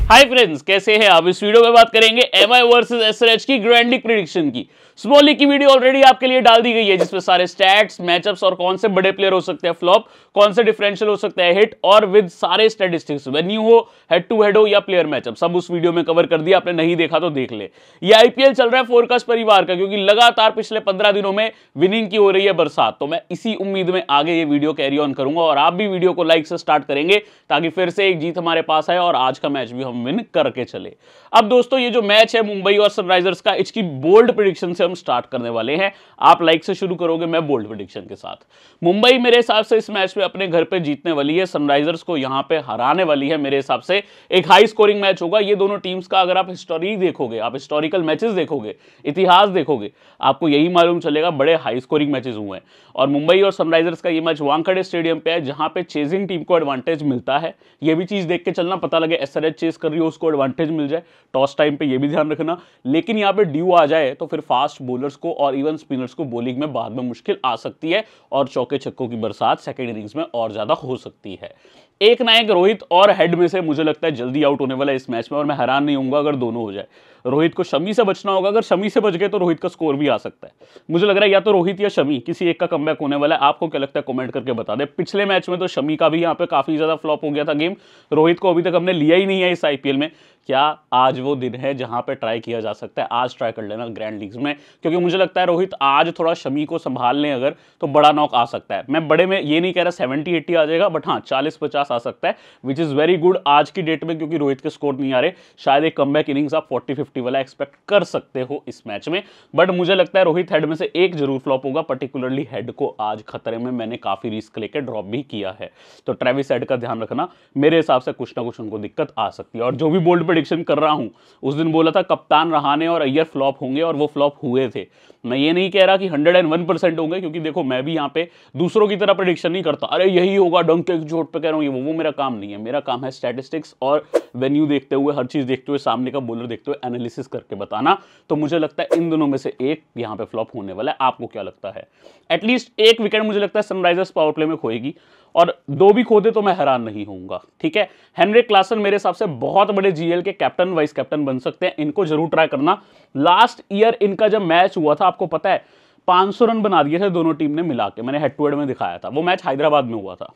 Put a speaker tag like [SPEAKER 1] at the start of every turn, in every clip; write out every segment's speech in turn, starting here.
[SPEAKER 1] Hi friends, कैसे हैं आप। इस वीडियो में बात करेंगे एमआई वर्सेस एसआरएच की ग्रैंड लीग प्रेडिक्शन की। स्मॉल लीग की वीडियो ऑलरेडी आपके लिए डाल दी गई है, जिसमें सारे स्टैट्स, मैचअप्स और कौन से बड़े प्लेयर हो सकते हैं फ्लॉप, कौन से डिफरेंशियल हो सकता है हिट, और विद सारे स्टैटिस्टिक्स, वेन्यू हो, हेड टू हेड हो या प्लेयर मैचअप, सब उस वीडियो में कवर कर दिया। आपने नहीं देखा तो देख ले। ये आईपीएल चल रहा है फोरकास्ट परिवार का, क्योंकि लगातार पिछले 15 दिनों में विनिंग की हो रही है बरसात। तो मैं इसी उम्मीद में आगे ये वीडियो कैरी ऑन करूंगा और आप भी वीडियो को लाइक से स्टार्ट करेंगे, ताकि फिर से एक जीत हमारे पास आए और आज का मैच भी हम विन करके चले। अब दोस्तों, ये जो मैच है मुंबई और सनराइजर्स का, इसकी बोल्ड प्रेडिक्शन से हम स्टार्ट करने वाले हैं। आप लाइक से शुरू करोगे, मैं बोल्ड प्रेडिक्शन के साथ। मुंबई मेरे हिसाब से इस मैच में अपने घर पे जीतने वाली है, सनराइजर्स को यहां पे हराने वाली है। मेरे हिसाब से एक हाई स्कोरिंग मैच होगा। ये दोनों टीम्स का अगर आप हिस्टोरी देखोगे, आप हिस्टोरिकल मैचेस देखोगे, इतिहास देखोगे, आपको यही मालूम चलेगा बड़े हाई स्कोरिंग मैचेस हुए हैं। और मुंबई और सनराइजर्स का ये मैच वानखेड़े स्टेडियम पे है, जहां पे चेजिंग टीम को एडवांटेज मिलता है। ये भी चीज देख के चलना, पता लगे एसआरएच चेस कर रही हो, उसको एडवांटेज मिल जाए टॉस टाइम पे, ये भी ध्यान रखना। लेकिन यहाँ पे ड्यू आ जाए तो फिर फास्ट बॉलर्स को और इवन स्पिनर्स को बॉलिंग में बाद में मुश्किल आ सकती है, और चौके छक्कों की बरसात सेकंड इनिंग्स में और ज्यादा हो सकती है। एक ना एक रोहित और हेड में से मुझे लगता है जल्दी आउट होने वाला है इस मैच में, और मैं हैरान नहीं होऊंगा अगर दोनों हो जाए। रोहित को शमी से बचना होगा, अगर शमी से बच गए तो रोहित का स्कोर भी आ सकता है। मुझे लग रहा है या तो रोहित या शमी, किसी एक का कमबैक होने वाला है। आपको क्या लगता है कमेंट करके बता दे। पिछले मैच में तो शमी का भी यहाँ पे काफी ज्यादा फ्लॉप हो गया था गेम। रोहित को अभी तक हमने लिया ही नहीं है इस आईपीएल में। क्या आज वो दिन है जहां पे ट्राई किया जा सकता है? आज ट्राई कर लेना ग्रैंड लीग्स में, क्योंकि मुझे लगता है रोहित आज थोड़ा शमी को संभाल लें अगर, तो बड़ा नॉक आ सकता है। मैं बड़े में ये नहीं कह रहा 70-80 आ जाएगा, बट हाँ 40-50 आ सकता है, विच इज वेरी गुड आज की डेट में, क्योंकि रोहित के स्कोर नहीं आ रहे। शायद एक कमबैक इनिंग्स आप 40-50 वाला एक्सपेक्ट कर सकते हो इस मैच में। बट मुझे लगता है रोहित हेड में से एक जरूर फ्लॉप होगा, पर्टिकुलरली हेड को आज खतरे में मैंने काफी रिस्क लेकर ड्रॉप भी किया है। तो ट्रेविस हेड का ध्यान रखना, मेरे हिसाब से कुछ ना कुछ उनको दिक्कत आ सकती है। और जो भी बोल्ड प्रेडिक्शन कर रहा हूं, उस दिन बोला था कप्तान रहाणे और अय्यर फ्लॉप होंगे, और वो फ्लॉप हुए थे। मैं ये नहीं कह रहा कि 101% होंगे, क्योंकि देखो मैं भी यहाँ पे दूसरों की तरह प्रेडिक्शन नहीं करता, अरे यही होगा डंक के चोट पे कह रहा हूँ, वो मेरा काम नहीं है। मेरा काम है स्टैटिस्टिक्स और वेन्यू देखते हुए, हर चीज देखते हुए, सामने का बॉलर देखते हुए एनालिसिस करके बताना। तो मुझे लगता है इन दोनों में से एक यहाँ पे फ्लॉप होने वाला है। आपको क्या लगता है? एटलीस्ट एक विकेट मुझे लगता है सनराइजर्स पावर प्ले में खोएगी, और दो भी खो दे तो मैं हैरान नहीं होऊंगा। ठीक है, हेनरिक क्लासन मेरे हिसाब से बहुत बड़े जीएल के कैप्टन वाइस कैप्टन बन सकते हैं, इनको जरूर ट्राई करना। लास्ट ईयर इनका जब मैच हुआ था, आपको पता है 500 रन बना दिए थे दोनों टीम ने मिला के, मैंने हेड टू हेड में दिखाया था। वो मैच हैदराबाद में हुआ था,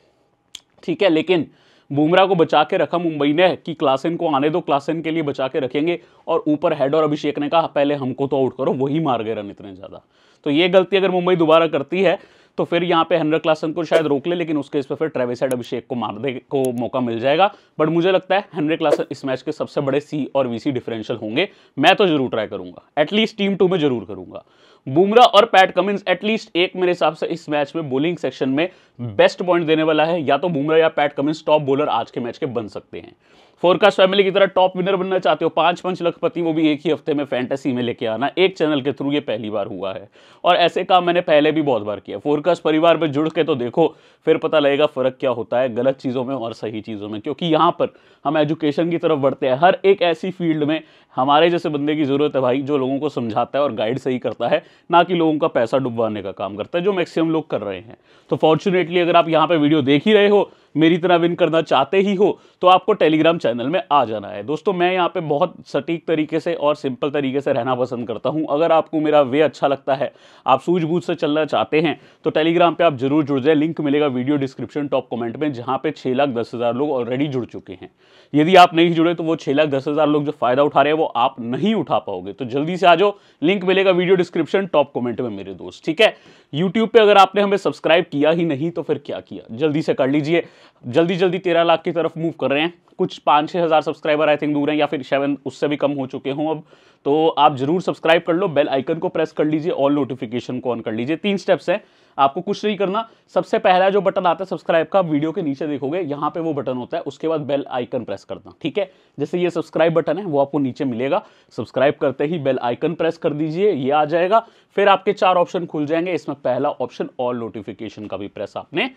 [SPEAKER 1] ठीक है, लेकिन बुमराह को बचा के रखा मुंबई ने कि क्लासन को आने दो, क्लासन के लिए बचा के रखेंगे। और ऊपर हेड और अभिषेक ने कहा पहले हमको तो आउट करो, वही मार गए रन इतने ज्यादा। तो ये गलती अगर मुंबई दोबारा करती है तो फिर यहाँ पे हेनरिक क्लासन को शायद रोक ले, लेकिन उसके इस पर फिर ट्रेविस हेड अभिषेक को मारने को मौका मिल जाएगा। बट मुझे लगता है हेनरिक क्लासन इस मैच के सबसे बड़े सी और वीसी डिफरेंशियल होंगे। मैं तो जरूर ट्राई करूंगा, एटलीस्ट टीम 2 में जरूर करूंगा। बुमराह और पैट कमिंस एटलीस्ट एक मेरे हिसाब से इस मैच में बॉलिंग सेक्शन में बेस्ट पॉइंट देने वाला है। या तो बुमराह या पैट कमिंस टॉप बॉलर आज के मैच के बन सकते हैं। फोरकास्ट फैमिली की तरह टॉप विनर बनना चाहते हो, 5 लखपति, वो भी एक ही हफ्ते में फैंटेसी में लेके आना, एक चैनल के थ्रू, ये पहली बार हुआ है। और ऐसे काम मैंने पहले भी बहुत बार किया। फोरकास्ट परिवार में जुड़ के तो देखो, फिर पता लगेगा फर्क क्या होता है गलत चीजों में और सही चीजों में, क्योंकि यहाँ पर हम एजुकेशन की तरफ बढ़ते हैं। हर एक ऐसी फील्ड में हमारे जैसे बंदे की जरूरत है भाई, जो लोगों को समझाता है और गाइड सही करता है, ना कि लोगों का पैसा डुबवाने का काम करता है, जो मैक्सिमम लोग कर रहे हैं। तो फॉर्चुनेटली अगर आप यहाँ पे वीडियो देख ही रहे हो, मेरी तरह विन करना चाहते ही हो, तो आपको टेलीग्राम चैनल में आ जाना है। दोस्तों, मैं यहाँ पे बहुत सटीक तरीके से और सिंपल तरीके से रहना पसंद करता हूँ। अगर आपको मेरा वे अच्छा लगता है, आप सूझबूझ से चलना चाहते हैं, तो टेलीग्राम पे आप जरूर जुड़ जाए। लिंक मिलेगा वीडियो डिस्क्रिप्शन टॉप कमेंट में, जहाँ पे 6,10,000 लोग ऑलरेडी जुड़ चुके हैं। यदि आप नहीं जुड़े तो वो 6,10,000 लोग जो फायदा उठा रहे हैं वो आप नहीं उठा पाओगे। तो जल्दी से आ जाओ, लिंक मिलेगा वीडियो डिस्क्रिप्शन टॉप कमेंट में मेरे दोस्त। ठीक है, यूट्यूब पे अगर आपने हमें सब्सक्राइब किया ही नहीं तो फिर क्या किया, जल्दी से कर लीजिए। जल्दी जल्दी 13 लाख की तरफ मूव कर रहे हैं। कुछ 5-6 हज़ार सब्सक्राइबर आई थिंक दूर हैं, या फिर 7 उससे भी कम हो चुके हों अब। तो आप जरूर सब्सक्राइब कर लो, बेल आइकन को प्रेस कर लीजिए, ऑल नोटिफिकेशन को ऑन कर लीजिए। 3 स्टेप्स हैं, आपको कुछ नहीं करना। सबसे पहला जो बटन आता है सब्सक्राइब का, वीडियो के नीचे देखोगे, यहाँ पे वो बटन होता है, उसके बाद बेल आइकन प्रेस करना। ठीक है, जैसे ये सब्सक्राइब बटन है वो आपको नीचे मिलेगा, सब्सक्राइब करते ही बेल आइकन प्रेस कर दीजिए, ये आ जाएगा। फिर आपके 4 ऑप्शन खुल जाएंगे, इसमें पहला ऑप्शन ऑल नोटिफिकेशन का भी प्रेस आपने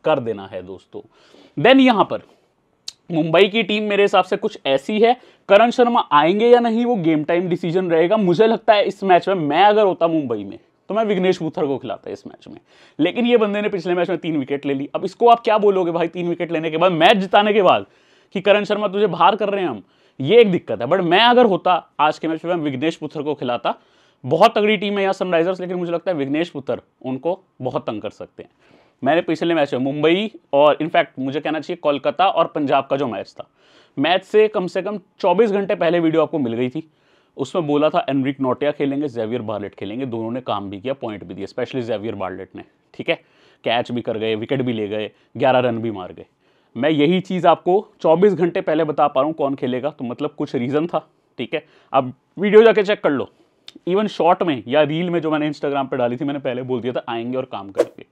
[SPEAKER 1] कर देना है दोस्तों। देन यहां पर मुंबई की टीम मेरे हिसाब से कुछ ऐसी है, करण शर्मा आएंगे या नहीं वो गेम टाइम डिसीजन रहेगा। मुझे लगता है इस मैच में मैं अगर होता मुंबई में तो मैं विघ्नेश पुथर को खिलाता इस मैच में, लेकिन ये बंदे ने पिछले मैच में 3 विकेट ले ली। अब इसको आप क्या बोलोगे भाई 3 विकेट लेने के बाद, मैच जिताने के बाद, कि करण शर्मा तुझे बाहर कर रहे हैं हम। ये एक दिक्कत है। बट मैं अगर होता आज के मैच में, मैं विघ्नेश पुत्र को खिलाता। बहुत तगड़ी टीम है यहाँ सनराइजर्स, लेकिन मुझे लगता है विघ्नेश पुत्र उनको बहुत तंग कर सकते हैं। मैंने पिछले मैच में मुंबई और इनफैक्ट मुझे कहना चाहिए कोलकाता और पंजाब का जो मैच था, मैच से कम 24 घंटे पहले वीडियो आपको मिल गई थी। उसमें बोला था एनरिक नोटिया खेलेंगे, जेवियर बार्लेट खेलेंगे। दोनों ने काम भी किया, पॉइंट भी दिया, स्पेशली जेवियर बार्लेट ने। ठीक है, कैच भी कर गए, विकेट भी ले गए, 11 रन भी मार गए। मैं यही चीज़ आपको 24 घंटे पहले बता पा रहा हूँ कौन खेलेगा, तो मतलब कुछ रीज़न था। ठीक है, अब वीडियो जाके चेक कर लो। इवन शॉर्ट में या रील में जो मैंने इंस्टाग्राम पे डाली थी, मैंने पहले बोल दिया था आएंगे और काम करेंगे।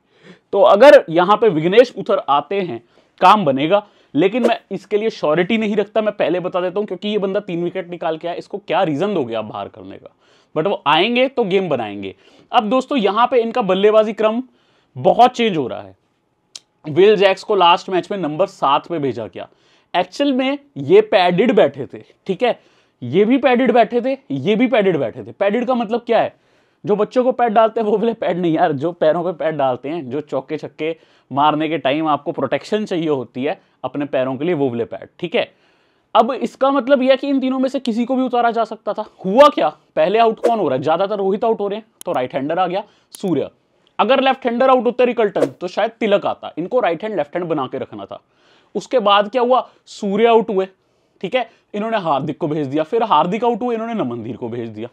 [SPEAKER 1] तो अगर यहाँ पे विघ्नेश पुत्र आते हैं, काम बनेगा। लेकिन मैं इसके लिए श्योरिटी नहीं रखता, मैं पहले बता देता हूं, क्योंकि ये बंदा 3 विकेट निकाल के आया, इसको क्या रीजन दोगे आप बाहर करने का। बट वो आएंगे तो गेम बनाएंगे। अब दोस्तों यहां पे इनका बल्लेबाजी क्रम बहुत चेंज हो रहा है। विल जैक्स को लास्ट मैच में नंबर 7 पे भेजा गया। एक्चुअल में ये पैडेड बैठे थे। ठीक है, ये भी पैडेड बैठे थे, ये भी पैडेड बैठे थे। पैडेड का मतलब क्या है? जो बच्चों को पैड डालते हैं वो वाले पैड नहीं यार, जो पैरों पे पैड डालते हैं, जो चौके छक्के मारने के टाइम आपको प्रोटेक्शन चाहिए होती है अपने पैरों के लिए, वो वाले पैड। ठीक है, अब इसका मतलब यह कि इन तीनों में से किसी को भी उतारा जा सकता था। हुआ क्या, पहले आउट कौन हो रहा है? ज्यादातर रोहित आउट हो रहे हैं, तो राइट हैंडर आ गया सूर्य। अगर लेफ्ट हैंडर आउट होते रिकल्टन, तो शायद तिलक आता। इनको राइट हैंड लेफ्ट हैंड बना के रखना था। उसके बाद क्या हुआ, सूर्य आउट हुए। ठीक है, इन्होंने हार्दिक को भेज दिया। फिर हार्दिक आउट हुए, इन्होंने नमनदीर को भेज दिया।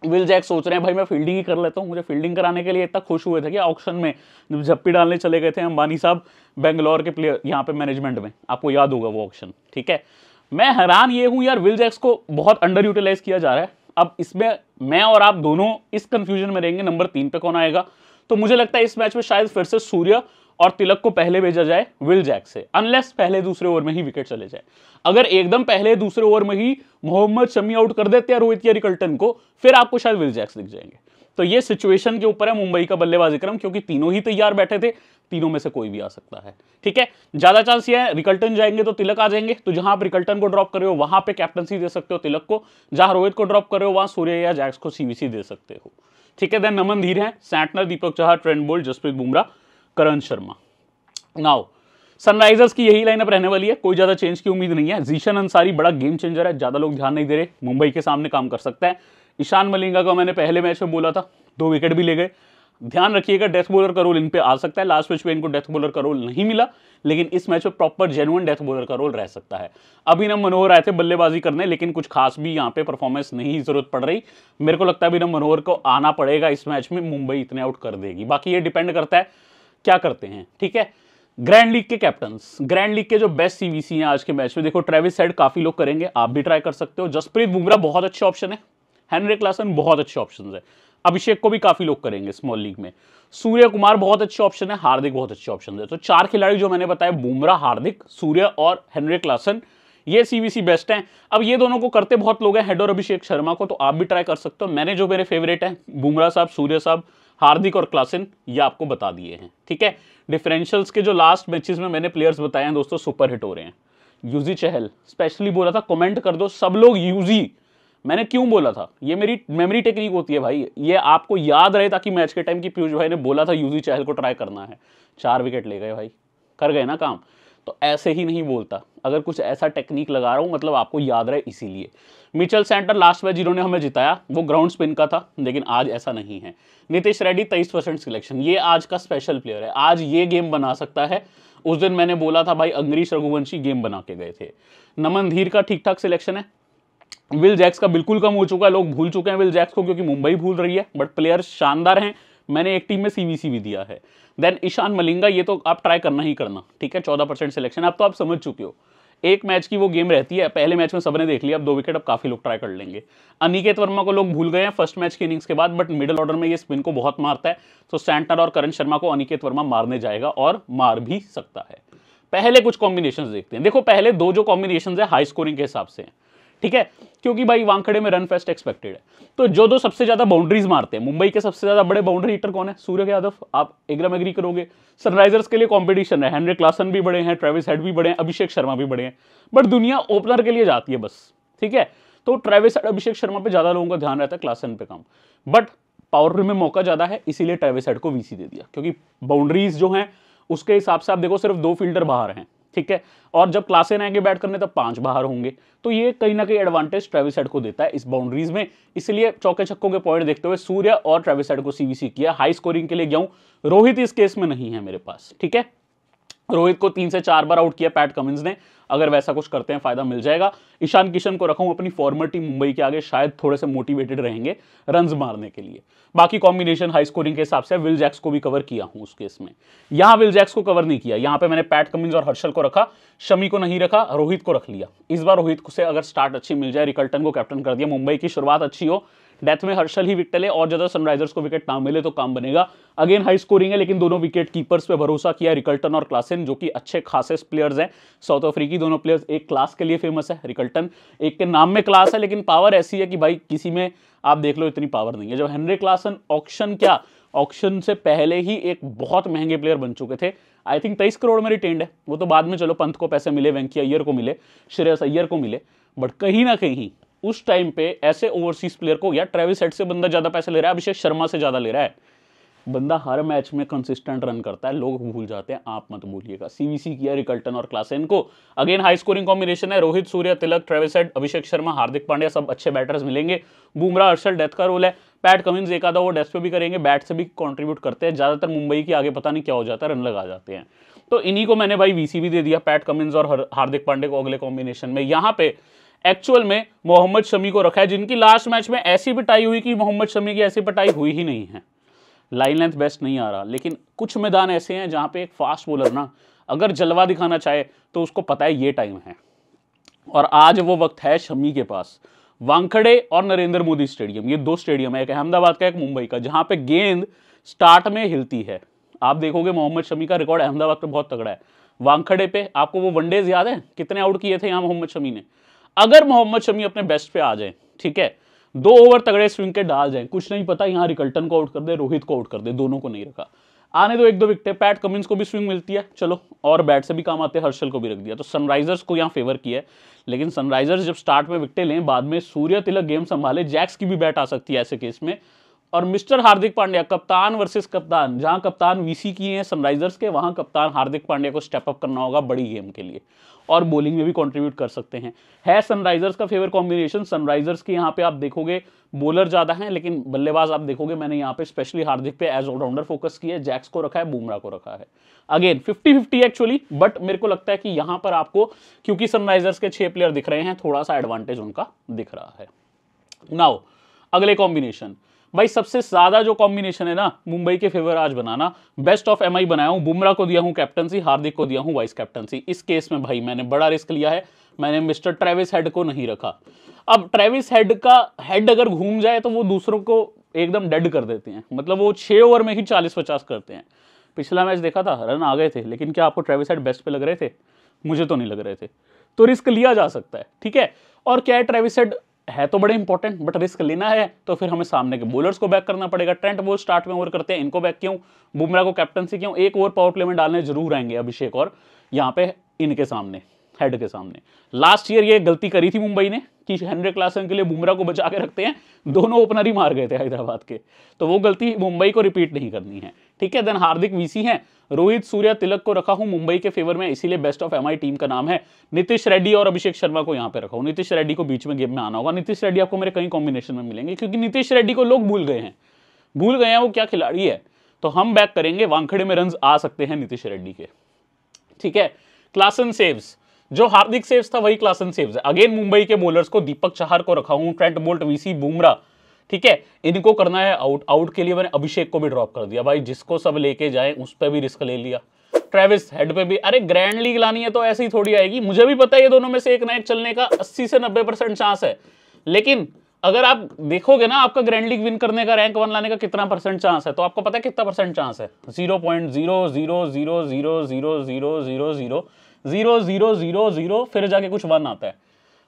[SPEAKER 1] विल जैक सोच रहे हैं भाई मैं फील्डिंग ही कर लेता हूं। मुझे फील्डिंग कराने के लिए इतना खुश हुए थे कि ऑक्शन में जब झप्पी डालने चले गए थे अंबानी साहब, बेंगलोर के प्लेयर यहाँ पे मैनेजमेंट में, आपको याद होगा वो ऑक्शन। ठीक है, मैं हैरान ये हूं यार, विल जैक्स को बहुत अंडर यूटिलाइज किया जा रहा है। अब इसमें मैं और आप दोनों इस कंफ्यूजन में रहेंगे नंबर 3 पे कौन आएगा। तो मुझे लगता है इस मैच में शायद फिर से सूर्य और तिलक को पहले भेजा जाए विल जैक से, अनलेस पहले दूसरे ओवर में ही विकेट चले जाए। अगर एकदम पहले दूसरे ओवर में ही मोहम्मद शमी आउट कर देते हैं रोहित या रिकल्टन को, फिर आपको शायद विल जैक्स दिख जाएंगे। तो ये सिचुएशन के ऊपर है मुंबई का बल्लेबाजी क्रम, क्योंकि तीनों ही तैयार बैठे थे, तीनों में से कोई भी आ सकता है। ठीक है, ज्यादा चांस ये है रिकल्टन जाएंगे तो तिलक आ जाएंगे। तो जहां आप रिकल्टन को ड्रॉप कर रहे हो वहां पे कैप्टनसी दे सकते हो तिलक को, जहां रोहित को ड्रॉप कर रहे हो वहां सूर्य या जैक्स को सीवीसी दे सकते हो। ठीक है, देन नमन धीर है, Santner, Deepak Chahar, Trent Boult, Jasprit Bumrah, करण शर्मा। नाउ सनराइजर्स की यही लाइनअप रहने वाली है, कोई ज्यादा चेंज की उम्मीद नहीं है। जीशन अंसारी बड़ा गेम चेंजर है, ज्यादा लोग ध्यान नहीं दे रहे, मुंबई के सामने काम कर सकता है। ईशान मलिंगा को मैंने पहले मैच में बोला था, 2 विकेट भी ले गए। ध्यान रखिएगा डेथ बॉलर का रोल इन पे आ सकता है। लास्ट मैच में इनको डेथ बॉलर का रोल नहीं मिला, लेकिन इस मैच में प्रॉपर जेन्युइन डेथ बॉलर का रोल रह सकता है। अभिनव मनोहर आए थे बल्लेबाजी करने, लेकिन कुछ खास भी यहाँ पे परफॉर्मेंस नहीं जरूरत पड़ रही। मेरे को लगता है अभिनव मनोहर को आना पड़ेगा इस मैच में, मुंबई इतने आउट कर देगी। बाकी ये डिपेंड करता है क्या करते हैं। ठीक है, ग्रैंड लीग के कैप्टन्स, ग्रैंड लीग के जो बेस्ट सीवीसी हैं आज के मैच में, देखो ट्रेविस हेड काफी लोग करेंगे, आप भी ट्राई कर सकते हो। जसप्रीत बुमराह बहुत अच्छे ऑप्शन है, हेनरी क्लासन बहुत अच्छे ऑप्शन है, अभिषेक को भी काफी लोग करेंगे स्मॉल लीग में। सूर्य कुमार बहुत अच्छे ऑप्शन है, हार्दिक बहुत अच्छे ऑप्शन है। तो 4 खिलाड़ी जो मैंने बताया, बुमराह, हार्दिक, सूर्य और हेनरी क्लासन, ये सीवीसी बेस्ट हैं। अब ये दोनों को करते बहुत लोग हैं, हेड और अभिषेक शर्मा को, तो आप भी ट्राई कर सकते हो। मैंने जो मेरे फेवरेट हैं, बुमराह साहब, सूर्य साहब, हार्दिक और क्लासन, ये आपको बता दिए हैं। ठीक है, डिफरेंशियल्स के जो लास्ट मैचेस में मैंने प्लेयर्स बताए हैं दोस्तों, सुपर हिट हो रहे हैं। यूजी चहल स्पेशली बोला था, कमेंट कर दो सब लोग यूजी। मैंने क्यों बोला था, ये मेरी मेमोरी टेक्निक होती है भाई, ये आपको याद रहे ताकि मैच के टाइम की पीयूष भाई ने बोला था यूजी चहल को ट्राई करना है, 4 विकेट ले गए भाई, कर गए ना काम। तो ऐसे ही नहीं बोलता, अगर कुछ ऐसा टेक्निक लगा रहा हूं मतलब आपको याद रहे इसीलिए। मिचेल सेंटर लास्ट मैच जिन्होंने हमें जिताया वो ग्राउंड स्पिन का था, लेकिन आज ऐसा नहीं है। नीतीश रेड्डी 23% सिलेक्शन, ये आज का स्पेशल प्लेयर है, आज ये गेम बना सकता है। उस दिन मैंने बोला था भाई अंगरीश रघुवंशी गेम बना के गए थे। नमन धीर का ठीक ठाक सिलेक्शन है। विल जैक्स का बिल्कुल कम हो चुका है, लोग भूल चुके हैं विल जैक्स को क्योंकि मुंबई भूल रही है, बट प्लेयर शानदार हैं। मैंने एक टीम में सीवीसी भी दिया है। देन ईशान मलिंगा, ये तो आप ट्राई करना ही करना। ठीक है, 14% सिलेक्शन, अब तो आप समझ चुके हो, एक मैच की वो गेम रहती है। पहले मैच में सबने देख लिया, अब 2 विकेट अब काफी लोग ट्राई कर लेंगे। अनिकेत वर्मा को लोग भूल गए हैं फर्स्ट मैच की इनिंग्स के बाद, बट मिडिल ऑर्डर में ये स्पिन को बहुत मारता है, तो सैंटनर और करण शर्मा को अनिकेत वर्मा मारने जाएगा और मार भी सकता है। पहले कुछ कॉम्बिनेशन देखते हैं। देखो पहले 2 जो कॉम्बिनेशन है हाई स्कोरिंग के हिसाब से, ठीक है, क्योंकि भाई वानखेड़े में रन फेस्ट एक्सपेक्टेड है। तो जो 2 सबसे ज्यादा बाउंड्रीज मारते हैं, मुंबई के सबसे ज्यादा बड़े बाउंड्री हिटर कौन है? सूर्य यादव, आप एकदम एग्री करोगे। सनराइजर्स के लिए कंपटीशन है, हेनरी क्लासन भी बड़े हैं, ट्रेविस हेड भी बड़े हैं, अभिषेक शर्मा भी बड़े हैं, बट दुनिया ओपनर के लिए जाती है बस। ठीक है, तो ट्रेविस हेड, अभिषेक शर्मा पे ज्यादा लोगों का ध्यान रहता है, क्लासन पे कम, बट पावर में मौका ज्यादा है, इसीलिए ट्रेविस हेड को वीसी दे दिया, क्योंकि बाउंड्रीज जो हैं उसके हिसाब से आप देखो सिर्फ 2 फील्डर बाहर हैं, ठीक है। और जब क्लासेन आएंगे बैट करने तब 5 बाहर होंगे, तो ये कहीं ना कहीं एडवांटेज ट्रेविस हेड को देता है इस बाउंड्रीज में। इसलिए चौके छक्कों के पॉइंट देखते हुए सूर्य और ट्रेविस हेड को सीवीसी किया। हाई स्कोरिंग के लिए गया हूं, रोहित इस केस में नहीं है मेरे पास, ठीक है। रोहित को 3 से 4 बार आउट किया पैट कमिंस ने, अगर वैसा कुछ करते हैं फायदा मिल जाएगा। ईशान किशन को रखा हूं अपनी फॉर्मर टीम मुंबई के आगे, शायद थोड़े से मोटिवेटेड रहेंगे रन्स मारने के लिए। बाकी कॉम्बिनेशन हाई स्कोरिंग के हिसाब से विल जैक्स को भी कवर किया हूं उस केस में। यहां विल जैक्स को कवर नहीं किया, यहां पे मैंने पैट कमिंस और हर्षल को रखा, शमी को नहीं रखा, रोहित को रख लिया। इस बार रोहित से अगर स्टार्ट अच्छी मिल जाए, रिकल्टन को कैप्टन कर दिया, मुंबई की शुरुआत अच्छी हो, डेथ में हर्षल ही विकेट ले और ज्यादा सनराइजर्स को विकेट ना मिले तो काम बनेगा। अगेन हाई स्कोरिंग है, लेकिन दोनों विकेट कीपर्स पे भरोसा किया, रिकल्टन और क्लासेन, जो कि अच्छे खासे प्लेयर्स हैं साउथ अफ्रीकी दोनों प्लेयर्स। एक क्लास के लिए फेमस है रिकल्टन, एक के नाम में क्लास है, लेकिन पावर ऐसी है कि भाई किसी में आप देख लो इतनी पावर नहीं है। जब हेनरी क्लासन ऑक्शन से पहले ही एक बहुत महंगे प्लेयर बन चुके थे, आई थिंक 23 करोड़ में रिटेन्ड है वो, तो बाद में चलो पंत को पैसे मिले, वेंकैया अय्यर को मिले, श्रेयस अय्यर को मिले, बट कहीं ना कहीं उस टाइम पे ऐसे ओवरसीज प्लेयर को, या ट्रेविस हेड से बंदा ज्यादा पैसे ले रहा है, अभिषेक शर्मा से ज्यादा ले रहा है, बंदा हर मैच में कंसिस्टेंट रन करता है, लोग भूल जाते हैं, आप मत भूलिएगा। सीवीसी किया रिकल्टन और क्लासेन को। अगेन हाई स्कोरिंग कॉम्बिनेशन है, रोहित, सूर्य, तिलक, ट्रेविस हेड, अभिषेक शर्मा, हार्दिक पांड्या, सब अच्छे बैटर्स मिलेंगे। बुमराह, हर्षल डेथ का रोल है, पैट कमिंस एक आधा वो डेथ पे भी करेंगे, बैट से भी कंट्रीब्यूट करते हैं। ज्यादातर मुंबई के आगे पता नहीं क्या हो जाता है, रन लगा जाते हैं, तो इन्हीं को मैंने भाई वीसी भी दे दिया, पैट कमिंस और हार्दिक पांड्या को अगले कॉम्बिनेशन में। यहाँ पे एक्चुअल में मोहम्मद शमी को रखा है, जिनकी लास्ट मैच में ऐसी पिटाई हुई कि मोहम्मद शमी की ऐसी पिटाई हुई ही नहीं है। लाइन लेंथ बेस्ट नहीं आ रहा, लेकिन कुछ मैदान ऐसे हैं जहां पे एक फास्ट बॉलर ना अगर जलवा दिखाना चाहे तो उसको पता है ये टाइम है, और आज वो वक्त है शमी के पास। वानखेड़े और नरेंद्र मोदी स्टेडियम, ये 2 स्टेडियम है, एक अहमदाबाद का एक मुंबई का, जहां पे गेंद स्टार्ट में हिलती है। आप देखोगे मोहम्मद शमी का रिकॉर्ड अहमदाबाद पे बहुत तगड़ा है। वानखेड़े पे आपको वो वनडेज याद है कितने आउट किए थे यहाँ मोहम्मद शमी ने। अगर मोहम्मद शमी अपने बेस्ट पे आ जाए, ठीक है, 2 ओवर तगड़े स्विंग के डाल जाए, कुछ नहीं पता यहाँ रिकल्टन को आउट कर दे, रोहित को आउट कर दे, दोनों को नहीं रखा, आने दो 1-2 विकेट। पैट कमिंस को भी स्विंग मिलती है, चलो, और बैट से भी काम आते हैं, हर्षल को भी रख दिया, तो सनराइजर्स को यहाँ फेवर किया है। लेकिन सनराइजर्स जब स्टार्ट में विकेट लें, बाद में सूर्य, तिलक गेम संभाले, जैक्स की भी बैट आ सकती है ऐसे केस में। और मिस्टर हार्दिक पांड्या, कप्तान वर्सेस कप्तान, जहां कप्तान वीसी किए हैं सनराइजर्स के, वहां कप्तान हार्दिक पांड्या को स्टेप अप करना होगा बड़ी गेम के लिए, और बॉलिंग में भी कंट्रीब्यूट कर सकते हैं। है सनराइजर्स का फेवर कॉम्बिनेशन, सनराइजर्स के यहाँ पे आप देखोगे बॉलर ज्यादा हैं, लेकिन बल्लेबाज आप देखोगे मैंने यहाँ पे स्पेशली हार्दिक पे एज ऑलराउंडर फोकस किया है, जैक्स को रखा है, बुमराह को रखा है। अगेन 50-50 एक्चुअली, बट मेरे को लगता है कि यहाँ पर आपको, क्योंकि सनराइजर्स के 6 प्लेयर दिख रहे हैं, थोड़ा सा एडवांटेज उनका दिख रहा है। नाउ अगले कॉम्बिनेशन, भाई सबसे ज्यादा जो कॉम्बिनेशन है ना मुंबई के फेवर आज बनाना, बेस्ट ऑफ एमआई बनाया हूं, बुमराह को दिया हूं कैप्टनसी, हार्दिक को दिया हूं वाइस कैप्टनसी। इस केस में भाई मैंने बड़ा रिस्क लिया है, मैंने मिस्टर ट्रेविस हेड को नहीं रखा। अब ट्रेविस हेड का हेड अगर घूम जाए तो वो दूसरों को एकदम डेड कर देते हैं, मतलब वो 6 ओवर में ही 40-50 करते हैं। पिछला मैच देखा था, रन आ गए थे, लेकिन क्या आपको ट्रेविस हेड बेस्ट पे लग रहे थे? मुझे तो नहीं लग रहे थे, तो रिस्क लिया जा सकता है, ठीक है। और क्या है, ट्रेविस हेड है तो बड़े इंपॉर्टेंट, बट रिस्क लेना है तो फिर हमें सामने के बॉलर्स को बैक करना पड़ेगा। ट्रेंट बोल्ट स्टार्ट में ओवर करते हैं, इनको बैक क्यों, बुमराह को कैप्टनसी क्यों, 1 ओवर पावर प्ले में डालने जरूर आएंगे अभिषेक और यहाँ पे इनके सामने, हेड के सामने। लास्ट ईयर ये गलती करी थी मुंबई ने कि हेनरी क्लासन के लिए बुमराह को बचा के रखते हैं, दोनों ओपनर ही मार गए थे हैदराबाद के, तो वो गलती मुंबई को रिपीट नहीं करनी है, ठीक है। देन हार्दिक वीसी हैं, रोहित, सूर्य, तिलक को रखा हूं मुंबई के फेवर में, इसीलिए बेस्ट ऑफ एमआई टीम का नाम है। नीतीश रेड्डी और अभिषेक शर्मा को यहां पे रखा हूं, नीतीश रेड्डी को बीच में गेम में आना होगा। नीतीश रेड्डी आपको मेरे कई कॉम्बिनेशन में मिलेंगे, क्योंकि नीतीश रेड्डी को लोग भूल गए हैं वो क्या खिलाड़ी है, तो हम बैक करेंगे, वानखेड़े में रन आ सकते हैं नीतीश रेड्डी के, ठीक है। क्लासन सेव्स, जो हार्दिक सेव्स था वही क्लासन सेव्स है। अगेन मुंबई के बॉलर्स को दीपक चाहर को रखा हूं, ट्रेंट बोल्ट, वीसी, बुमराह, ठीक है, इनको करना है आउट। आउट के लिए मैंने अभिषेक को भी ड्रॉप कर दिया, भाई जिसको सब लेके जाए उस पर भी रिस्क ले लिया। ट्रेविस हेड पे भी, अरे ग्रैंड लीग लानी है तो ऐसे ही थोड़ी आएगी, मुझे भी पता है ये दोनों में से एक ना एक चलने का 80 से 90% चांस है, लेकिन अगर आप देखोगे ना आपका ग्रैंड लीग विन करने का, रैंक 1 लाने का कितना परसेंट चांस है, तो आपको पता है कितना परसेंट चांस है? 0.00000000000 फिर जाके कुछ 1 आता है,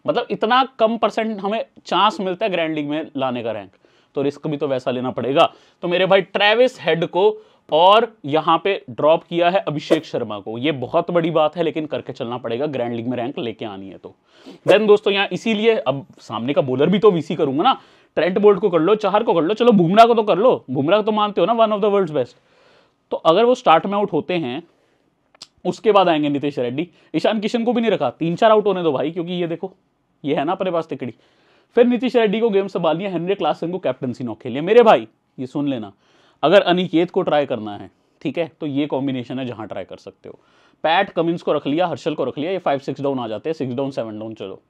[SPEAKER 1] मतलब इतना कम परसेंट हमें चांस मिलता है ग्रैंड लीग में लाने का रैंक, तो रिस्क भी तो वैसा लेना पड़ेगा। तो मेरे भाई ट्रेविस हेड को और यहां पे ड्रॉप किया है अभिषेक शर्मा को, ये बहुत बड़ी बात है, लेकिन करके चलना पड़ेगा, ग्रैंड लीग में रैंक लेके आनी है तो। देन दोस्तों यहाँ इसीलिए अब सामने का बॉलर भी तो वीसी करूंगा ना, ट्रेंट बोल्ट को कर लो, चाहर को कर लो, चलो बुमराह को तो कर लो, बुमराह तो मानते हो ना 1 ऑफ द वर्ल्ड्स बेस्ट, तो अगर वो स्टार्ट में आउट होते हैं उसके बाद आएंगे नीतीश रेड्डी, ईशान किशन को भी नहीं रखा, 3-4 आउट होने दो भाई, क्योंकि ये देखो ये है ना अपने पास तिकड़ी। फिर नीतीश रेड्डी को गेम संभालिए, हेनरी क्लासन को कैप्टनसी नॉक खेलिए। मेरे भाई ये सुन लेना, अगर अनिकेत को ट्राई करना है, ठीक है, तो ये कॉम्बिनेशन है जहां ट्राई कर सकते हो। पैट कमिंस को रख लिया, हर्षल को रख लिया, ये 5-6 डाउन आ जाते हैं, 6 डाउन 7 डाउन, चलो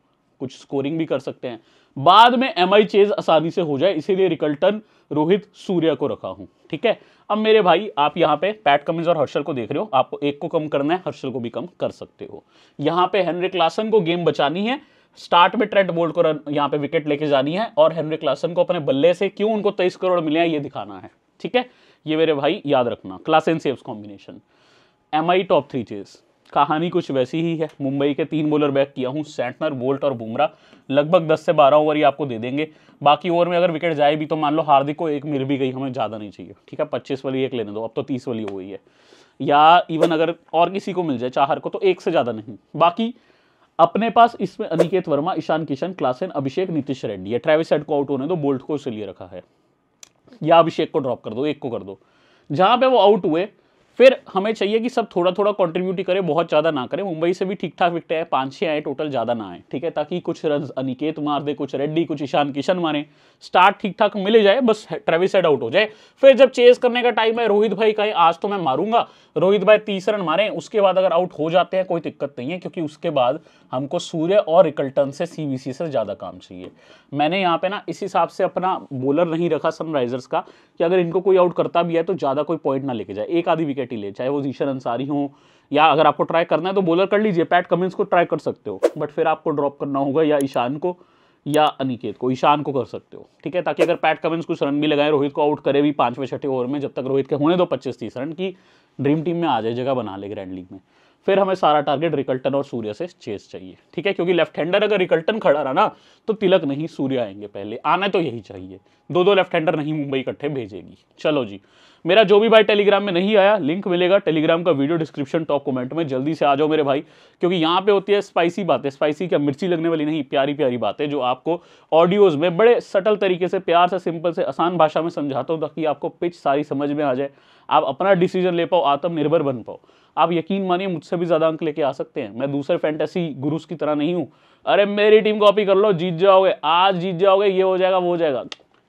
[SPEAKER 1] कुछ स्कोरिंग भी कर सकते हैं। बाद में एमआई चेज आसानी से हो जाए, इसीलिए रिकल्टन, रोहित, सूर्या को रखा हूं, ठीक है। अब मेरे भाई आप यहाँ पे पैट कमिंस और हर्षल को देख रहे हो, आपको एक को कम करना है, हर्षल को भी कम कर सकते हो। यहाँ पे हेनरी क्लासन को गेम बचानी है, स्टार्ट में ट्रेंट बोल्ट को यहाँ पे विकेट लेके जानी है, और हेनरी क्लासन को अपने बल्ले से क्यों उनको 23 करोड़ मिले हैं ये दिखाना है, ठीक है। ये मेरे भाई याद रखना, Klaasen saves combination. MI top 3 chase, कहानी कुछ वैसी ही है। मुंबई के 3 बॉलर बैक किया हूं, सैंटनर, बोल्ट और बुमराह, लगभग 10 से 12 ओवर ही आपको दे देंगे। बाकी ओवर में अगर विकेट जाए भी तो मान लो हार्दिक को एक मिल भी गई, हमें ज़्यादा नहीं चाहिए, ठीक है, 25 वाली एक लेने दो, अब तो 30 वाली हो गई है, या इवन अगर और किसी को मिल जाए चाहर को तो एक से ज़्यादा नहीं। बाकी अपने पास इसमें अनिकेत वर्मा, ईशान किशन, क्लासन, अभिषेक, नीतीश रेड्डी, ये ट्रेविस हेड को आउट होने दो, बोल्ट को इसलिए रखा है, या अभिषेक को ड्रॉप कर दो, एक को कर दो। जहां पे वो आउट हुए फिर हमें चाहिए कि सब थोड़ा थोड़ा कंट्रीब्यूट ही करें, बहुत ज़्यादा ना करें। मुंबई से भी ठीक ठाक विकेट आए, 5-6 आए टोटल, ज़्यादा ना आए, ठीक है, ताकि कुछ रन अनिकेत मार दे, कुछ रेड्डी, कुछ ईशान किशन मारे, स्टार्ट ठीक ठाक मिले जाए, बस ट्रेविस हेड आउट हो जाए। फिर जब चेस करने का टाइम है, रोहित भाई कहे आज तो मैं मारूंगा, रोहित भाई 30 रन मारे, उसके बाद अगर आउट हो जाते हैं कोई दिक्कत नहीं है, क्योंकि उसके बाद हमको सूर्य और रिकल्टन से सीवीसी से ज़्यादा काम चाहिए। मैंने यहाँ पे ना इस हिसाब से अपना बॉलर नहीं रखा सनराइजर्स का, कि अगर इनको कोई आउट करता भी है तो ज़्यादा कोई पॉइंट ना लेके जाए, एक आधी विकेट ही ले, चाहे वो जीशन अंसारी हो, या अगर आपको ट्राई करना है तो बॉलर कर लीजिए, पैट कमिंस को ट्राई कर सकते हो, बट फिर आपको ड्रॉप करना होगा या ईशान को या अनिकेत को। ईशान को कर सकते हो, ठीक है, ताकि अगर पैट कमिंस कुछ रन भी लगाए, रोहित को आउट करे भी 5वें-6ठे ओवर में, जब तक रोहित के होने दो 25-30 रन की ड्रीम टीम में आ जाए, जगह बना ले ग्रैंड लीग में। फिर हमें सारा टारगेट रिकल्टन और सूर्य से चेस चाहिए, ठीक है, क्योंकि लेफ्ट हैंडर अगर रिकल्टन खड़ा रहा ना तो तिलक नहीं सूर्य आएंगे पहले, आना तो यही चाहिए। 2-2 लेफ्ट हैंडर नहीं मुंबई इकट्ठे भेजेगी। चलो जी, मेरा जो भी भाई टेलीग्राम में नहीं आया, लिंक मिलेगा टेलीग्राम का वीडियो डिस्क्रिप्शन टॉप कमेंट में, जल्दी से आ जाओ मेरे भाई, क्योंकि यहाँ पे होती है स्पाइसी बातें, स्पाइसी क्या, मिर्ची लगने वाली नहीं, प्यारी प्यारी बातें जो आपको ऑडियोज में बड़े सटल तरीके से, प्यार से, सिंपल से, आसान भाषा में समझाता हूँ, ताकि आपको पिच सारी समझ में आ जाए, आप अपना डिसीजन ले पाओ, आत्मनिर्भर बन पाओ। आप यकीन मानिए मुझसे भी ज्यादा अंक लेके आ सकते हैं, मैं दूसरे फैंटेसी गुरुस की तरह नहीं हूँ, अरे मेरी टीम कॉपी कर लो, जीत जाओगे, आज जीत जाओगे, ये हो जाएगा वो हो जाएगा।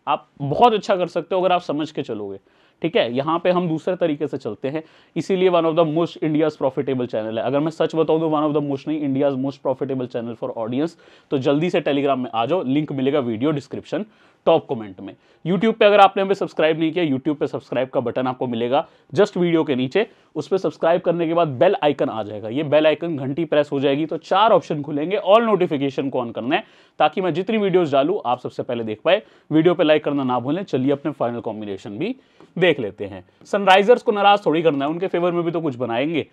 [SPEAKER 1] आप बहुत अच्छा कर सकते हो अगर आप समझ के चलोगे, ठीक है। यहाँ पे हम दूसरे तरीके से चलते हैं, इसीलिए one of the most India's profitable channel है। अगर मैं सच बताऊं तो वन ऑफ द मोस्ट नहीं, India's most profitable channel for audience. तो जल्दी से टेलीग्राम में आ जाओ, लिंक मिलेगा वीडियो डिस्क्रिप्शन टॉप कमेंट में। यूट्यूब पे अगर आपने हमें सब्सक्राइब नहीं किया, यूट्यूब पे सब्सक्राइब का बटन आपको मिलेगा जस्ट वीडियो के नीचे, उस पर सब्सक्राइब करने के बाद बेल आइकन आ जाएगा, ये बेल आइकन घंटी प्रेस हो जाएगी तो 4 ऑप्शन खुलेंगे, ऑल नोटिफिकेशन को ऑन करना है, ताकि मैं जितनी वीडियोस डालूं आप सबसे पहले देख पाए। वीडियो पे लाइक करना ना भूलें। चलिए अपने फाइनल कॉम्बिनेशन भी देख लेते हैं। सनराइजर्स को नाराज थोड़ी करना है, उनके फेवर में भी तो कुछ बनाएंगे।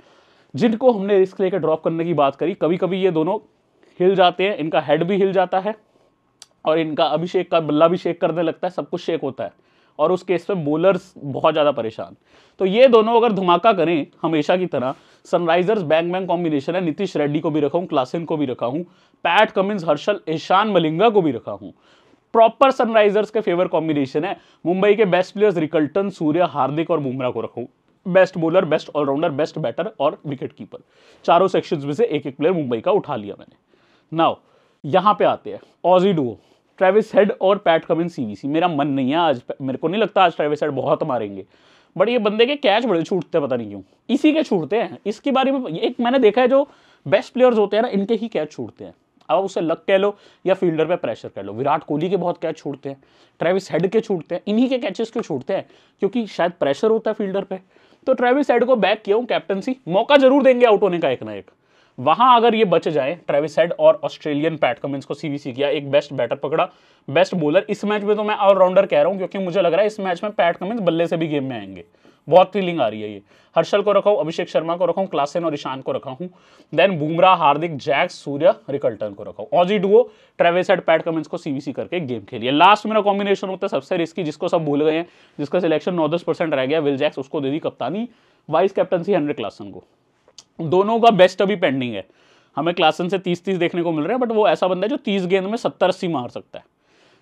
[SPEAKER 1] जिनको हमने रिस्क लेकर ड्रॉप करने की बात करी, कभी कभी ये दोनों हिल जाते हैं, इनका हेड भी हिल जाता है और इनका अभिषेक का बल्ला भी शेक करने लगता है, सब कुछ शेक होता है, और उस केस में बॉलर्स बहुत ज़्यादा परेशान। तो ये दोनों अगर धमाका करें हमेशा की तरह, सनराइजर्स बैंग बैंग कॉम्बिनेशन है, नीतीश रेड्डी को भी रखा हूँ, क्लासन को भी रखा हूँ, पैट कमिंस, हर्षल, ईशान मलिंगा को भी रखा हूँ। प्रॉपर सनराइजर्स के फेवर कॉम्बिनेशन है। मुंबई के best players Rickelton, Surya, Hardik और बुमराह को रखूँ। Best bowler, best allrounder, best batter और विकेट कीपर, चारों सेक्शंस में से एक एक प्लेयर मुंबई का उठा लिया मैंने। नाउ यहाँ पे आते हैं ऑजी डुओ, ट्रेविस हेड और पैट कमिंस सीवीसी। मेरा मन नहीं है आज, मेरे को नहीं लगता आज ट्रेविस हेड बहुत मारेंगे, बट ये बंदे के कैच बड़े छूटते हैं, पता नहीं क्यों इसी के छूटते हैं। इसके बारे में एक मैंने देखा है, जो बेस्ट प्लेयर्स होते हैं ना, इनके ही कैच छूटते हैं। अब उसे लक कह लो या फील्डर पे प्रेशर कह लो। विराट कोहली के बहुत कैच छूटते हैं, ट्रेविस हेड के छूटते हैं, इन्हीं के कैचेस क्यों छूटते हैं? क्योंकि शायद प्रेशर होता है फील्डर पे। तो ट्रेविस हेड को बैक किया हूं, कैप्टनसी, मौका जरूर देंगे आउट होने का एक ना एक। वहां अगर ये बच जाए, ट्रेविस हेड और ऑस्ट्रेलियन पैट कमिंस को सीवीसी किया, एक बेस्ट बैटर पकड़ा, बेस्ट बॉलर। इस मैच में तो मैं ऑलराउंडर कह रहा हूं, क्योंकि मुझे लग रहा है इस मैच में पैट कमिंस बल्ले से भी गेम में आएंगे, बहुत फीलिंग आ रही है ये। हर्षल को रखा हूं, अभिषेक शर्मा को रखा हूं, क्लासन और ईशान को रखा हूं, देन बुमराह, हार्दिक, जैक्स, सूर्य, रिकल्टन को रखा हूं। Aussie Duo, Travis head, PAT Cummins को सीवीसी करके गेम खेलिए। लास्ट मेरा कॉम्बिनेशन होता है सबसे रिस्की, जिसको सब भूल गए हैं, जिसका सिलेक्शन 9-10% रह गया, विल जैक्स, उसको दे दी कप्तानी, वाइस कैप्टनसी हेनरी क्लासन को। दोनों का बेस्ट अभी पेंडिंग है। हमें क्लासन से 30-30 देखने को मिल रहा है, बट वो ऐसा बंदा है जो 30 गेंद में 70-80 मार सकता है,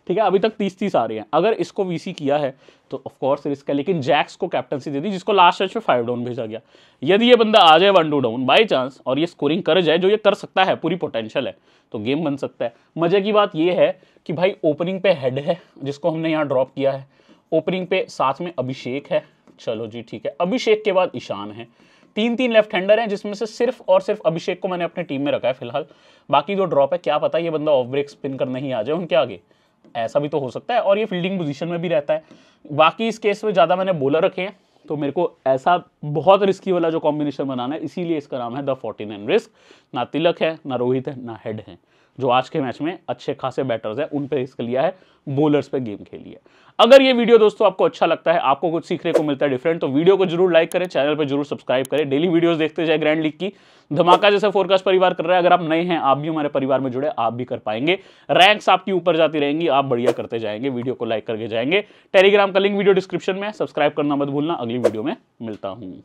[SPEAKER 1] ठीक है, अभी तक 30-30 आ रहे हैं। अगर इसको वीसी किया है तो ऑफकोर्स रिस्क है, लेकिन जैक्स को कैप्टनसी दे दी, जिसको लास्ट मैच में 5 डाउन भेजा गया। यदि ये बंदा आ जाए 1-2 डाउन बाई चांस और ये स्कोरिंग कर जाए, जो ये कर सकता है, पूरी पोटेंशियल है, तो गेम बन सकता है। मजे की बात ये है कि भाई ओपनिंग पे हेड है जिसको हमने यहाँ ड्रॉप किया है, ओपनिंग पे साथ में अभिषेक है, चलो जी ठीक है, अभिषेक के बाद ईशान है, 3-3 लेफ्ट हैंडर हैं, जिसमें से सिर्फ और सिर्फ अभिषेक को मैंने अपनी टीम में रखा है फिलहाल। बाकी जो ड्रॉप है, क्या पता ये बंदा ऑफ ब्रेक स्पिन करने ही आ जाए उनके आगे, ऐसा भी तो हो सकता है। और ये फील्डिंग पोजीशन में भी रहता है। बाकी इस केस में ज़्यादा मैंने बॉलर रखे हैं, तो मेरे को ऐसा बहुत रिस्की वाला जो कॉम्बिनेशन बनाना है, इसीलिए इसका नाम है द 49 रिस्क। ना तिलक है, ना रोहित है, ना हेड है, जो आज के मैच में अच्छे खासे बैटर्स हैं, उन पे रिस्क लिया है, बॉलर्स पे गेम खेली है। अगर ये वीडियो दोस्तों आपको अच्छा लगता है, आपको कुछ सीखने को मिलता है डिफरेंट, तो वीडियो को जरूर लाइक करें, चैनल पे जरूर सब्सक्राइब करें, डेली वीडियोस देखते जाए। ग्रैंड लीग की धमाका जैसे फोरकास्ट परिवार कर रहा है, अगर आप नए हैं, आप भी हमारे परिवार में जुड़े, आप भी कर पाएंगे। रैंक्स आपकी ऊपर जाती रहेंगी, आप बढ़िया करते जाएंगे, वीडियो को लाइक करके जाएंगे। टेलीग्राम का लिंक वीडियो डिस्क्रिप्शन में, सब्सक्राइब करना मत भूलना। अगली वीडियो में मिलता हूं।